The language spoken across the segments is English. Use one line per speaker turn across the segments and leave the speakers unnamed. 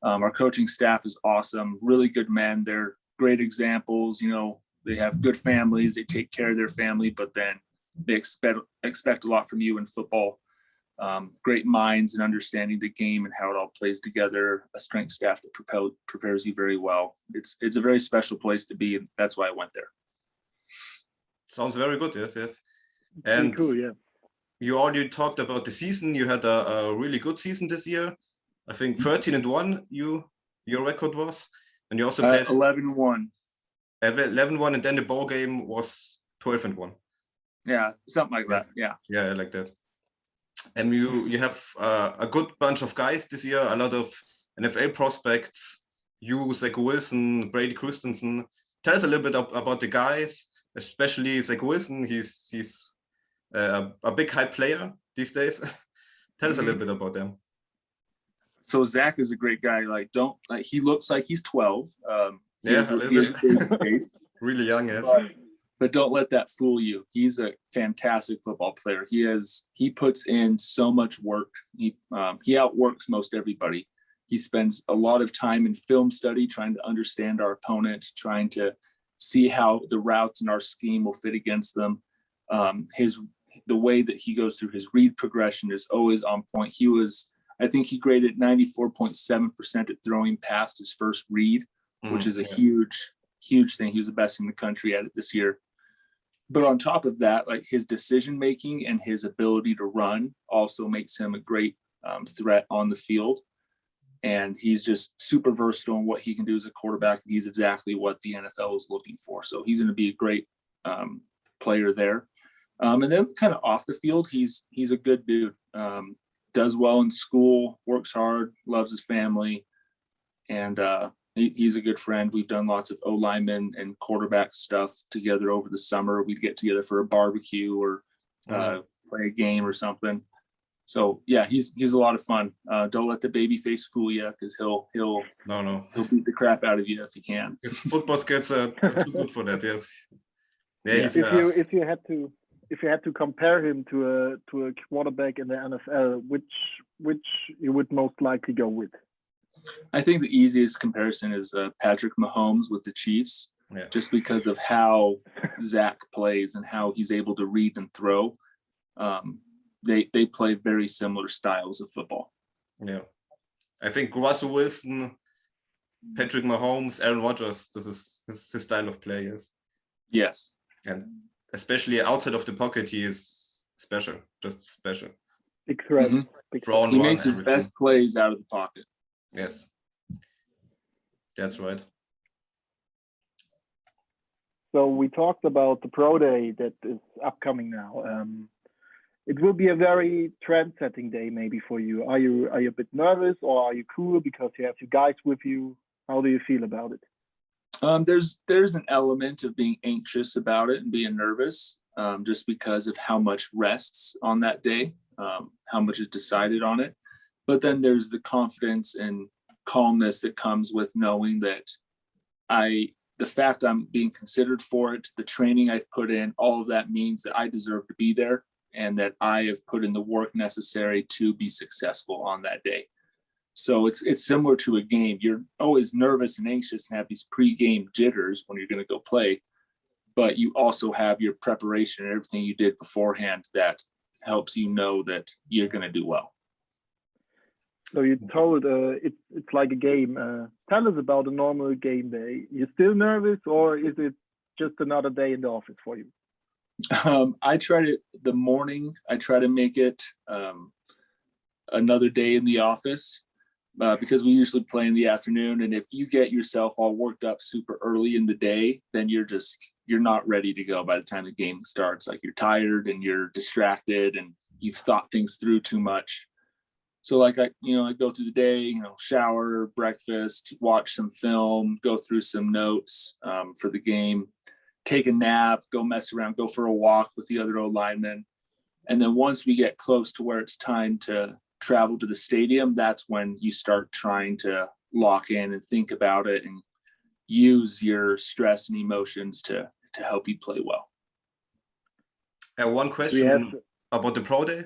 Our coaching staff is awesome, really good men. They're great examples. They have good families. They take care of their family, but then they expect a lot from you in football. Great minds and understanding the game and how it all plays together. A strength staff that prepares you very well. It's a very special place to be, and that's why I went there.
Sounds very good. Yes.
And cool, yeah.
You already talked about the season. You had a really good season this year. I think 13-1 your record was, and you also played
11-1.
11-1, and then the bowl game was 12-1.
Yeah, something like that. Yeah,
I like that. And you have a good bunch of guys this year. A lot of NFL prospects. You, Zach Wilson, Brady Christensen. Tell us a little bit about the guys, especially Zach Wilson. He's a big hype player these days. Tell us a little bit about them.
So Zach is a great guy. He looks like he's 12.
He's
a big face.
Really young, yes.
But don't let that fool you. He's a fantastic football player. He puts in so much work. He outworks most everybody. He spends a lot of time in film study, trying to understand our opponent, trying to see how the routes in our scheme will fit against them. The way that he goes through his read progression is always on point. I think he graded 94.7% at throwing past his first read, which is a huge thing. He was the best in the country at it this year. But on top of that, his decision making and his ability to run also makes him a great threat on the field. And he's just super versatile in what he can do as a quarterback. He's exactly what the NFL is looking for. So he's going to be a great player there. And then kind of off the field, he's a good dude. Does well in school, works hard, loves his family, and he's a good friend. We've done lots of O-lineman and quarterback stuff together over the summer. We'd get together for a barbecue or play a game or something. So yeah, he's a lot of fun. Don't let the baby face fool you, because he'll beat the crap out of you if he can.
Football skills are too good for that. Yes.
Yeah. If you had to compare him to a quarterback in the NFL, which you would most likely go with?
I think the easiest comparison is Patrick Mahomes with the Chiefs, just because of how Zach plays and how he's able to read and throw. They play very similar styles of football.
Yeah, I think Russell Wilson, Patrick Mahomes, Aaron Rodgers, this is his style of play.
Yes.
And especially outside of the pocket, he is special, just special.
Big threat.
He makes his best plays out of the pocket.
Yes, that's right.
So we talked about the Pro Day that is upcoming now. It will be a very trend-setting day maybe for you. Are you a bit nervous, or are you cool because you have your guys with you? How do you feel about it?
There's an element of being anxious about it and being nervous, just because of how much rests on that day, how much is decided on it. But then there's the confidence and calmness that comes with knowing that the fact I'm being considered for it, the training I've put in, all of that means that I deserve to be there and that I have put in the work necessary to be successful on that day. So it's similar to a game. You're always nervous and anxious and have these pre-game jitters when you're going to go play, but you also have your preparation and everything you did beforehand that helps you know that you're going to do well.
So you told it's like a game. Tell us about a normal game day. You still nervous, or is it just another day in the office for you?
I try to make it another day in the office. Because we usually play in the afternoon, and if you get yourself all worked up super early in the day, then you're not ready to go by the time the game starts. You're tired and you're distracted and you've thought things through too much. So I go through the day, shower, breakfast, watch some film, go through some notes for the game, take a nap, go mess around, go for a walk with the other O-linemen. And then once we get close to where it's time to travel to the stadium, that's when you start trying to lock in and think about it and use your stress and emotions to help you play well.
One question about the Pro Day.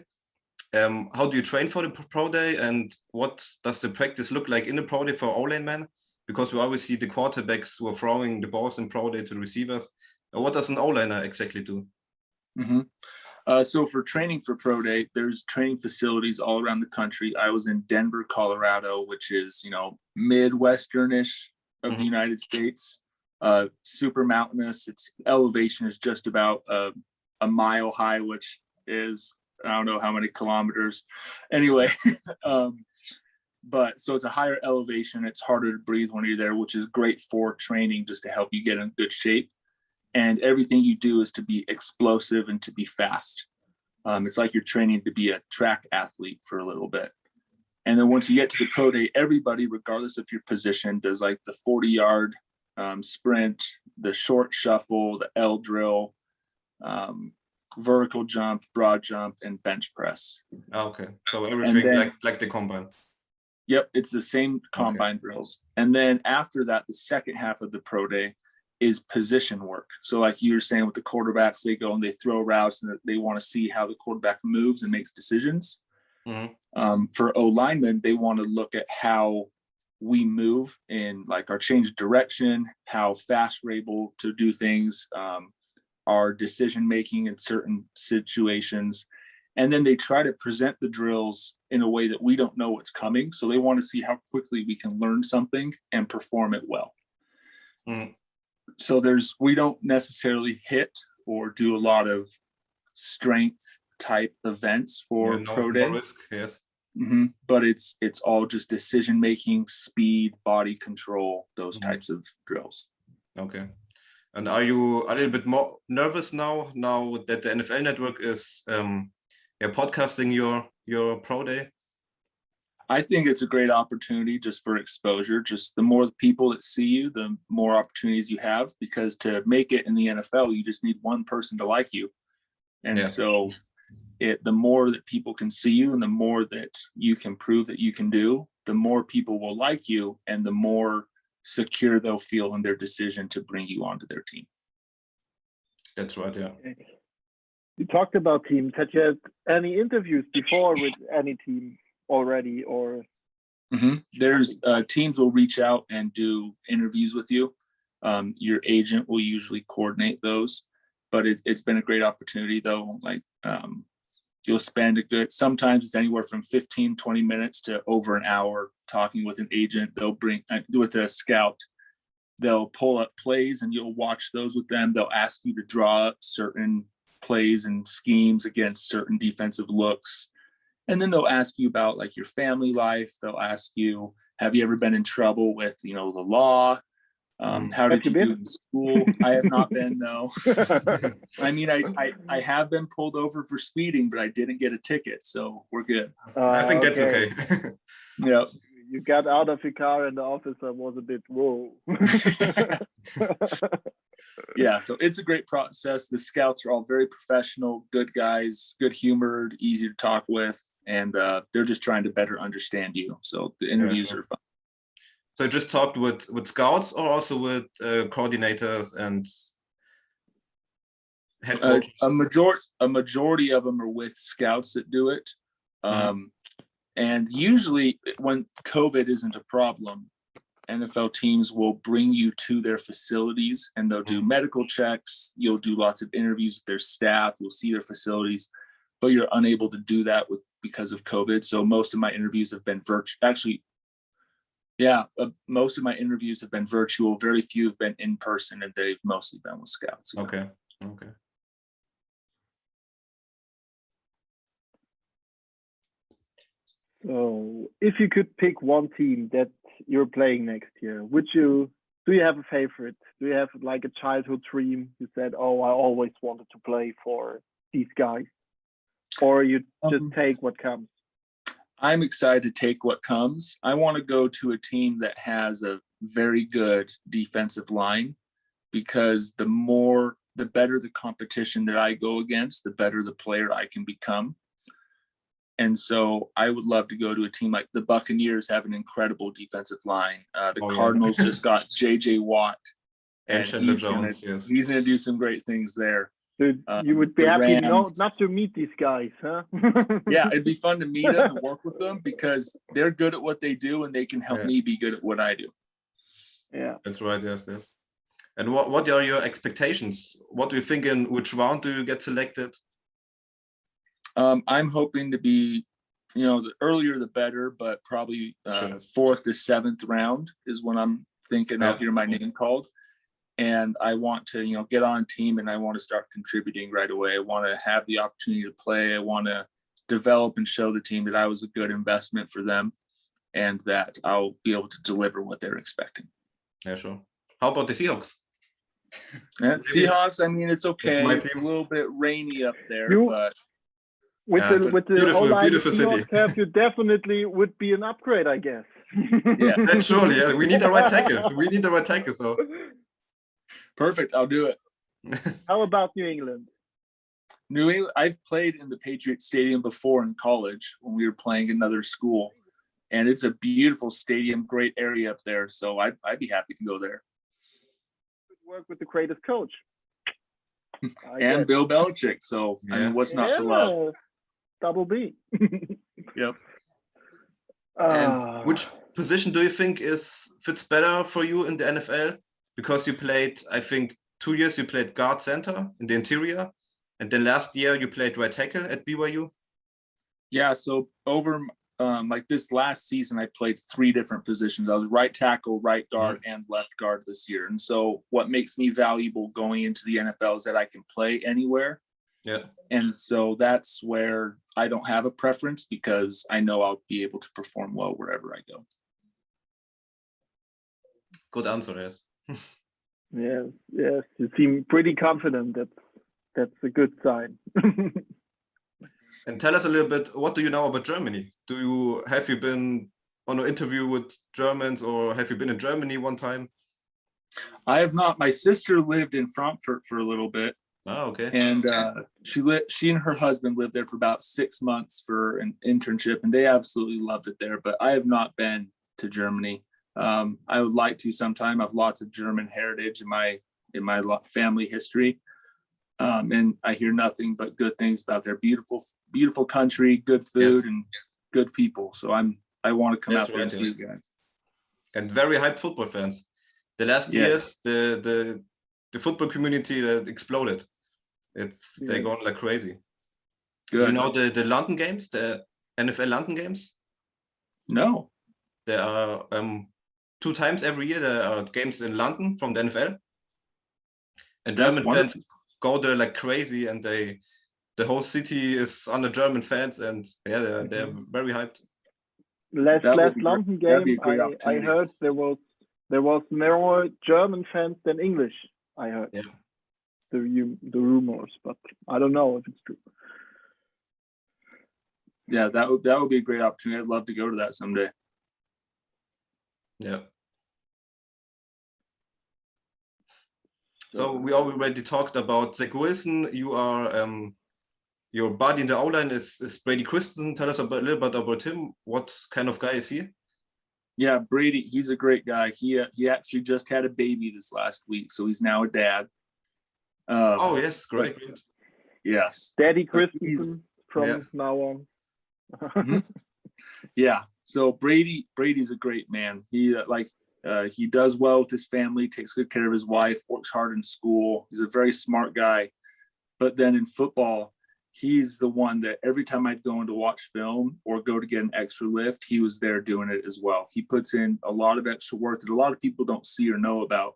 how do you train for the pro day, and what does the practice look like in the pro day for O-line man? Because we always see the quarterbacks who are throwing the balls in pro day to the receivers. What does an O-liner exactly do?
So for training for pro day, there's training facilities all around the country. I was in Denver, Colorado, which is, Midwesternish of the United States, super mountainous. Its elevation is just about a mile high, which is, I don't know how many kilometers. Anyway, but so it's a higher elevation. It's harder to breathe when you're there, which is great for training, just to help you get in good shape. And everything you do is to be explosive and to be fast. It's like you're training to be a track athlete for a little bit. And then once you get to the pro day, everybody, regardless of your position, does like the 40-yard sprint, the short shuffle, the L drill, vertical jump, broad jump, and bench press.
Okay, so everything then, like the combine.
Yep, it's the same combine drills. And then after that, the second half of the pro day is position work. So like you were saying with the quarterbacks, they go and they throw routes and they want to see how the quarterback moves and makes decisions. For O linemen, they want to look at how we move in like our change of direction, how fast we're able to do things, our decision making in certain situations. And then they try to present the drills in a way that we don't know what's coming. So they want to see how quickly we can learn something and perform it well. So we don't necessarily hit or do a lot of strength type events for pro day.
No risk, yes.
But it's all just decision making, speed, body control, those types of drills.
Okay. And are you a little bit more nervous now that the NFL Network is podcasting your pro day?
I think it's a great opportunity just for exposure. Just the more people that see you, the more opportunities you have, because to make it in the NFL, you just need one person to like you. And so the more that people can see you and the more that you can prove that you can do, the more people will like you and the more secure they'll feel in their decision to bring you onto their team.
That's right, yeah.
You talked about teams. Had you had any interviews before with any team already, or?
There's teams will reach out and do interviews with you. Your agent will usually coordinate those, but it's been a great opportunity though. Like you'll spend sometimes it's anywhere from 15-20 minutes to over an hour talking with an agent. They'll bring with a scout, they'll pull up plays and you'll watch those with them. They'll ask you to draw up certain plays and schemes against certain defensive looks. And then they'll ask you about like your family life. They'll ask you, have you ever been in trouble with, the law? How did you do in school? I have not been, no. I mean, I have been pulled over for speeding, but I didn't get a ticket, so we're good.
I think that's okay.
Yeah.
You got out of your car and the officer was a bit, whoa.
Yeah, so it's a great process. The scouts are all very professional, good guys, good humored, easy to talk with, and they're just trying to better understand you. So the interviews are fun.
So you just talked with scouts or also with coordinators and head coaches?
A majority of them are with scouts that do it. And usually when COVID isn't a problem, NFL teams will bring you to their facilities and they'll do medical checks. You'll do lots of interviews with their staff. You'll see their facilities, but you're unable to do that because of COVID. So most of my interviews have been virtual. Actually, most of my interviews have been virtual. Very few have been in person, and they've mostly been with scouts.
Okay.
So if you could pick one team that you're playing next year, do you have a favorite? Do you have like a childhood dream? You said, oh, I always wanted to play for these guys, or you just take what comes?
I'm excited to take what comes. I want to go to a team that has a very good defensive line, because the better the competition that I go against, the better the player I can become. And so I would love to go to a team like the Buccaneers have an incredible defensive line. The Cardinals just got J.J. Watt.
And he's going to do some great things
there.
So you would be
the
happy
Rams.
not to meet these guys, huh?
Yeah, it'd be fun to meet them and work with them because they're good at what they do and they can help me be good at what I do.
Yeah,
that's right. Yes, yes. And what are your expectations? What do you think? In which round do you get selected?
I'm hoping to be, the earlier the better, but probably
Sure.
4th to 7th round is when I'm thinking I'll hear my name called. And I want to, get on team and I want to start contributing right away. I want to have the opportunity to play. I want to develop and show the team that I was a good investment for them and that I'll be able to deliver what they're expecting.
Yeah, sure. How about the Seahawks?
And Seahawks, I mean, it's okay. It's a
team.
little bit rainy up there, but
with the
beautiful
Seahawks
city.
have, you definitely would be an upgrade, I guess.
Yes.
That's surely. Yeah, we need the right tackle. We need the right tackle. So
perfect. I'll do it.
How about New England?
New England. I've played in the Patriot Stadium before in college when we were playing another school, and it's a beautiful stadium, great area up there. So I'd be happy to go there.
Work with the greatest coach.
And Bill Belichick. So I mean, what's not to love?
Double B.
Yep.
And which position do you think fits better for you in the NFL? Because you played, I think, 2 years you played guard center in the interior, and then last year you played right tackle at BYU.
Yeah. So over like this last season, I played 3 different positions. I was right tackle, right guard, and left guard this year. And so what makes me valuable going into the NFL is that I can play anywhere.
Yeah.
And so that's where I don't have a preference because I know I'll be able to perform well wherever I go.
Good answer, yes.
Yes. You seem pretty confident. That's a good sign.
And tell us a little bit, what do you know about Germany? Have you been on an interview with Germans, or have you been in Germany one time?
I have not. My sister lived in Frankfurt for a little bit.
Oh, okay.
And she and her husband lived there for about 6 months for an internship, and they absolutely loved it there. But I have not been to Germany. I would like to sometime. I have lots of German heritage in my family history. And I hear nothing but good things about their beautiful country, good food, and good people. So I want to come out there and see you guys.
And very hyped football fans. The last years, the football community exploded. They're going like crazy.
Good.
You know the London games, the NFL London games?
No.
There are 2 times every year there are games in London from the NFL. And German fans go there like crazy, and the whole city is under German fans, and they're very hyped.
Last London game, I heard there was more German fans than English. I heard the rumors, but I don't know if it's true.
Yeah, that would be a great opportunity. I'd love to go to that someday.
Yeah. So we already talked about Zach Wilson. You are your buddy in the OLine is Brady Christensen. Tell us a little bit about him. What kind of guy is he?
Yeah, Brady, he's a great guy. He actually just had a baby this last week, so he's now a dad.
Oh yes, great.
Yes,
Daddy Christensen from now on.
Yeah, so Brady's a great man. He does well with his family, takes good care of his wife, works hard in school. He's a very smart guy. But then in football, he's the one that every time I'd go in to watch film or go to get an extra lift, he was there doing it as well. He puts in a lot of extra work that a lot of people don't see or know about.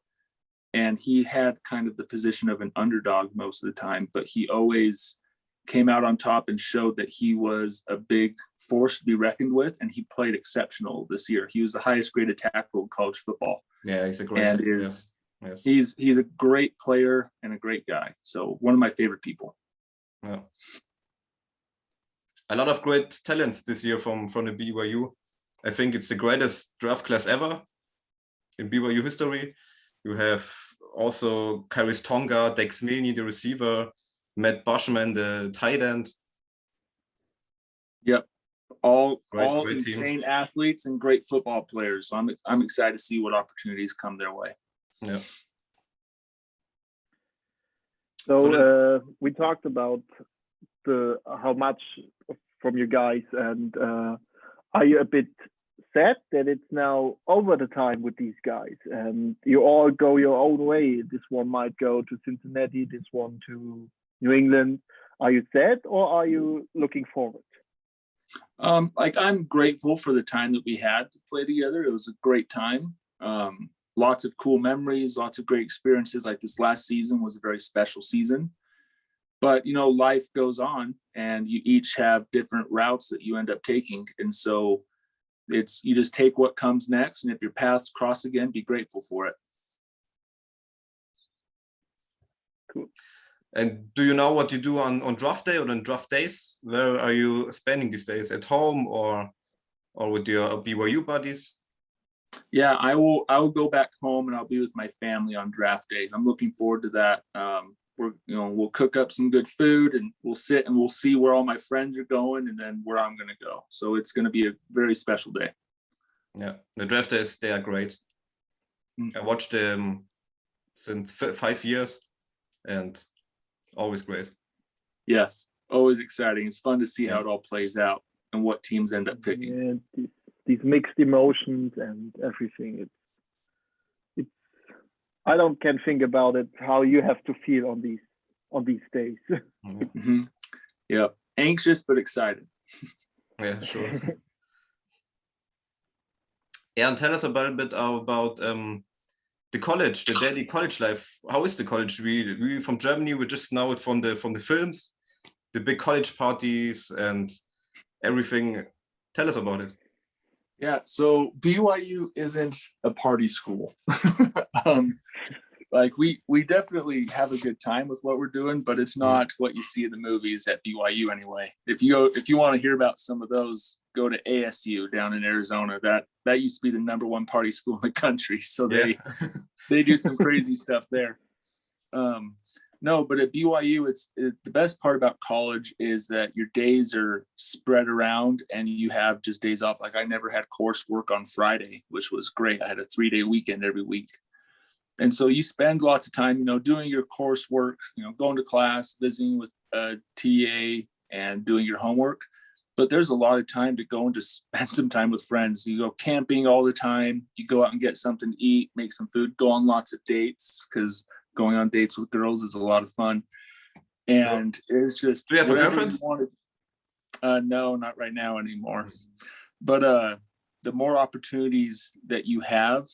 And he had kind of the position of an underdog most of the time, but he always came out on top and showed that he was a big force to be reckoned with, and he played exceptional this year. He was the highest graded tackle in college football.
Yeah, he's a great
he's a great player and a great guy. So one of my favorite people.
Yeah. A lot of great talents this year from the BYU. I think it's the greatest draft class ever in BYU history. You have also Kairis Tonga, Dex Milne, the receiver, Matt Bushman, the tight end.
Yep. All
great
insane team. Athletes and great football players. So I'm excited to see what opportunities come their way.
Yeah.
So we talked about how much from you guys, and are you a bit sad that it's now over the time with these guys and you all go your own way? This one might go to Cincinnati, this one to New England. Are you sad or are you looking forward?
Like, I'm grateful for the time that we had to play together. It was a great time. Lots of cool memories, lots of great experiences. Like, this last season was a very special season. But, you know, life goes on and you each have different routes that you end up taking. And so you just take what comes next. And if your paths cross again, be grateful for it.
Cool.
And do you know what you do on draft day or on draft days? Where are you spending these days? At home or with your BYU buddies?
Yeah, I will go back home and I'll be with my family on draft day. I'm looking forward to that. We'll cook up some good food and we'll sit and we'll see where all my friends are going and then where I'm going to go. So it's going to be a very special day.
Yeah, the draft days, they are great. I watched them since 5 years and always great.
Yes, always exciting. It's fun to see how it all plays out and what teams end up picking.
Yeah, these mixed emotions and everything. I can't think about it, how you have to feel on these days.
Mm-hmm. Yeah, anxious but excited.
Yeah, sure. Yeah, and tell us a bit about the college, the daily college life. How is the college? We from Germany, we just know it from the films, the big college parties and everything. Tell us about it.
Yeah, so BYU isn't a party school. Like, we definitely have a good time with what we're doing, but it's not what you see in the movies at BYU anyway. If you want to hear about some of those, go to ASU down in Arizona. That used to be the #1 party school in the country. So they do some crazy stuff there. No, but at BYU, the best part about college is that your days are spread around and you have just days off. Like, I never had coursework on Friday, which was great. I had a 3-day weekend every week. And so you spend lots of time, doing your coursework, going to class, visiting with a TA and doing your homework. But there's a lot of time to go and just spend some time with friends. You go camping all the time. You go out and get something to eat, make some food, go on lots of dates, because going on dates with girls is a lot of fun. And it's just,
do you have a girlfriend?
No, not right now anymore. But the more opportunities that you have,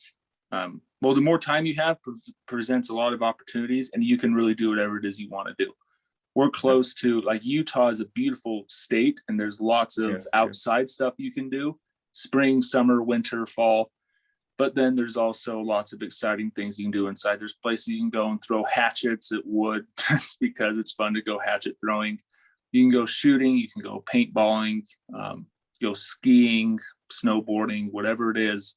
the more time you have presents a lot of opportunities, and you can really do whatever it is you want to do. We're close to, like, Utah is a beautiful state, and there's lots of outside stuff you can do, spring, summer, winter, fall. But then there's also lots of exciting things you can do inside. There's places you can go and throw hatchets at wood just because it's fun to go hatchet throwing. You can go shooting, you can go paintballing, go skiing, snowboarding, whatever it is.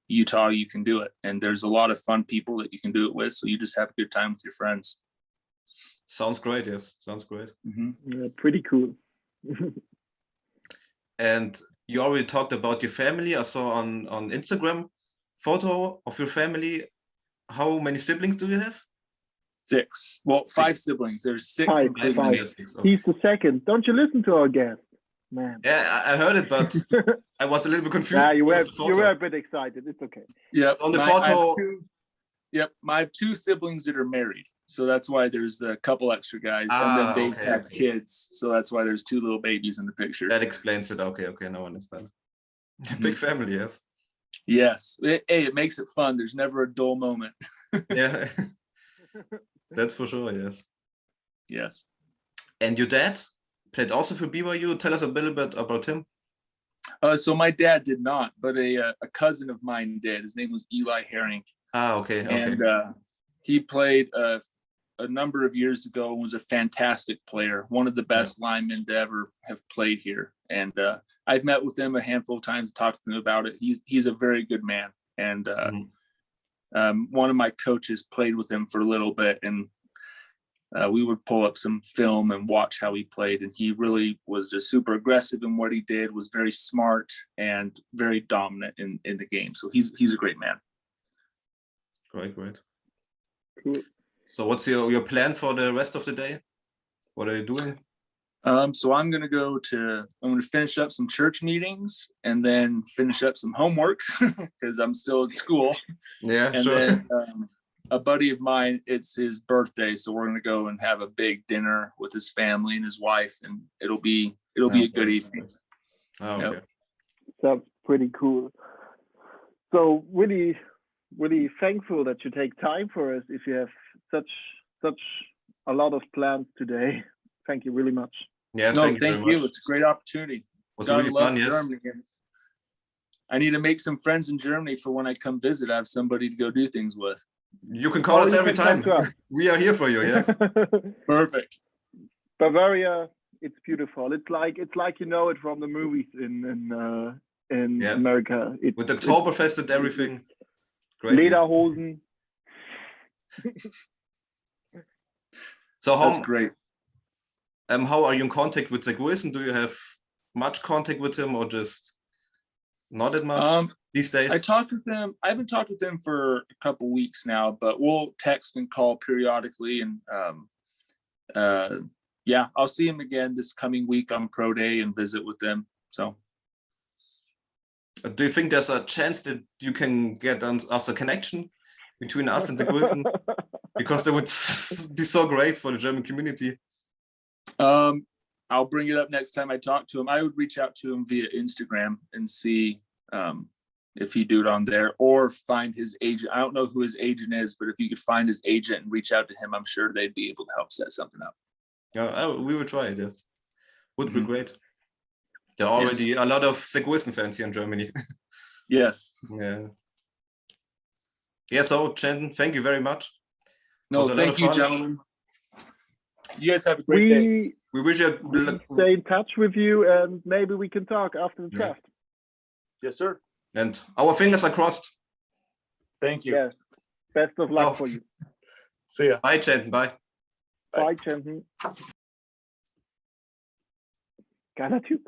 Utah, you can do it. And there's a lot of fun people that you can do it with. So you just have a good time with your friends.
Sounds great. Yes, sounds great.
Mm-hmm. Yeah, pretty cool.
And you already talked about your family. I saw on Instagram photo of your family. How many siblings do you have?
6. Well, 5 siblings. There's 6.
Five. He's the second. Don't you listen to our guest, man?
Yeah, I heard it, but I was a little bit confused.
Yeah, you were a bit excited. It's okay.
Yeah,
on the photo.
I have 2 siblings that are married. So that's why there's a couple extra guys, and then they have kids. So that's why there's 2 little babies in the picture.
That explains it. Okay, now I understand. Big family, yes.
Yes. It makes it fun. There's never a dull moment.
Yeah, that's for sure. Yes.
Yes.
And your dad played also for BYU. Tell us a little bit about him.
So my dad did not, but a cousin of mine did. His name was Eli Herring.
Okay.
And he played a number of years ago and was a fantastic player, one of the best linemen to ever have played here. And I've met with him a handful of times, talked to him about it. He's a very good man. And one of my coaches played with him for a little bit, and we would pull up some film and watch how he played. And he really was just super aggressive in what he did, was very smart and very dominant in the game. So he's a great man.
Great.
Cool.
So what's your plan for the rest of the day? What are you doing?
So I'm gonna finish up some church meetings and then finish up some homework because I'm still at school.
Yeah,
And
sure.
then a buddy of mine, it's his birthday, so we're gonna go and have a big dinner with his family and his wife, and it'll be a good evening.
Oh, okay.
Yep.
That's pretty cool. So really, really thankful that you take time for us. If you have such a lot of plans today, thank you really much.
Yeah,
No,
thank you very
thank you.
much.
It's a great opportunity.
It was
Gotta
really
love
fun, yes.
Germany. I need to make some friends in Germany for when I come visit. I have somebody to go do things with.
You can call us
you
every
can come
time.
to us.
We are here for you, yes.
Perfect.
Bavaria, it's beautiful. It's like you know it from the movies in
Yeah.
America.
With Oktoberfest and everything. Great.
Lederhosen.
So
That's great.
how are you in contact with Zach Wilson? Do you have much contact with him or just not that much these days?
I talked with him. I haven't talked with him for a couple weeks now, but we'll text and call periodically. And yeah, I'll see him again this coming week on Pro Day and visit with them. So,
do you think there's a chance that you can get us a connection between us and Zach Wilson? Because that would be so great for the German community.
I'll bring it up next time I talk to him. I would reach out to him via Instagram and see if he do it on there or find his agent. I don't know who his agent is, but if you could find his agent and reach out to him, I'm sure they'd be able to help set something up.
Yeah, we will try it. Yes, would be great. There are already a lot of Zach Wilson fans here in Germany.
Yes.
Yeah. Yeah. So, Chandon, thank you very much.
No, thank you, gentlemen. You guys have a great day.
We wish you
stay in touch with you, and maybe we can talk after the draft.
Yes, sir.
And our fingers are crossed.
Thank you.
Yeah. Best of luck for you.
See ya.
Bye, Chandon. Bye.
Bye, Chandon. Geiler Typ.